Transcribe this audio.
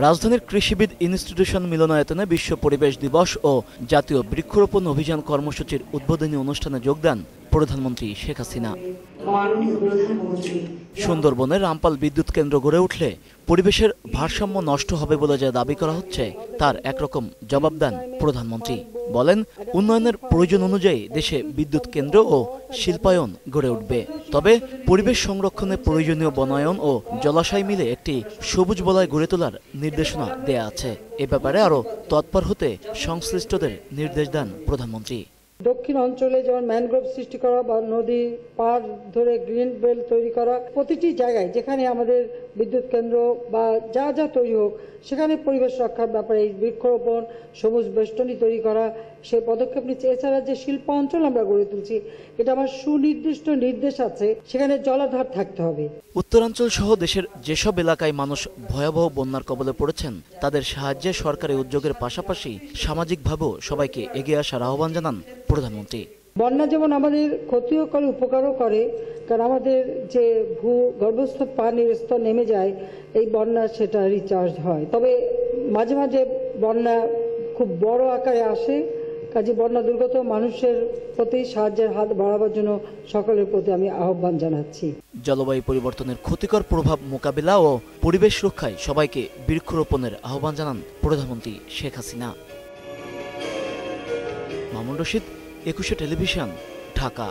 রাজধানীর কৃষিবিদ ইনস্টিটিউশন মিলনায়তনে বিশ্ব পরিবেশ দিবস ও জাতীয় বৃক্ষরোপণ অভিযান কর্মসূচির উদ্বোধনী অনুষ্ঠানে যোগ দেন প্রধানমন্ত্রী শেখ হাসিনা। সুন্দরবনের রামপাল বিদ্যুৎ কেন্দ্র গড়ে উঠলে পরিবেশের ভারসাম্য নষ্ট হবে বলে যে দাবি করা হচ্ছে তার একরকম জবাব দেন প্রধানমন্ত্রী। বলেন, উন্নয়নের প্রয়োজন অনুযায়ী দেশে বিদ্যুৎ কেন্দ্র ও শিল্পায়ন গড়ে উঠবে, তবে পরিবেশ সংরক্ষণে প্রয়োজনীয় বনায়ন ও জলাশয় মিলে একটি সবুজ বলয় গড়ে তোলার নির্দেশনা দেয়া আছে। এ ব্যাপারে আরও তৎপর হতে সংশ্লিষ্টদের নির্দেশ দেন প্রধানমন্ত্রী। দক্ষিণ অঞ্চলে যেমন ম্যানগ্রোভ সৃষ্টি করা বা নদী পার ধরে গ্রিন বেল্ট তৈরি করা, প্রতিটি জায়গায় যেখানে আমাদের বিদ্যুৎ কেন্দ্র বা যা যা তৈরি হোক সেখানে পরিবেশ রক্ষার ব্যাপারে এই বৃক্ষরোপণ, সবুজ বেষ্টনী তৈরি করা, সেই পদক্ষেপ নিচ্ছে। এছাড়া যে শিল্প অঞ্চল আমরা গড়ে তুলছি, এটা আমার সুনির্দিষ্ট নির্দেশ আছে, সেখানে জলাধার থাকতে হবে। উত্তরাঞ্চল সহ দেশের যেসব এলাকায় মানুষ ভয়াবহ বন্যার কবলে পড়েছেন তাদের সাহায্যে সরকারি উদ্যোগের পাশাপাশি সামাজিকভাবেও সবাইকে এগিয়ে আসার আহ্বান জানান প্রধানমন্ত্রী। বন্যা যেমন আমাদের ক্ষতিও করে, উপকারও করে, কারণ আমাদের যে ভূগর্ভস্থ পানির স্তর নেমে যায় এই বন্যা সেটা রিচার্জ হয়। তবে মাঝে মাঝে বন্যা খুব বড় আকারে আসে, কাজে বন্যা দুর্গত মানুষের প্রতি সাহায্যের হাত বাড়াবার জন্য সকলের প্রতি আমি আহ্বান জানাচ্ছি। জলবায়ু পরিবর্তনের ক্ষতিকর প্রভাব মোকাবিলা ও পরিবেশ রক্ষায় সবাইকে বৃক্ষরোপণের আহ্বান জানান প্রধানমন্ত্রী শেখ হাসিনা। মামুন রশিদ, 21 টেলিভিশন, ঢাকা।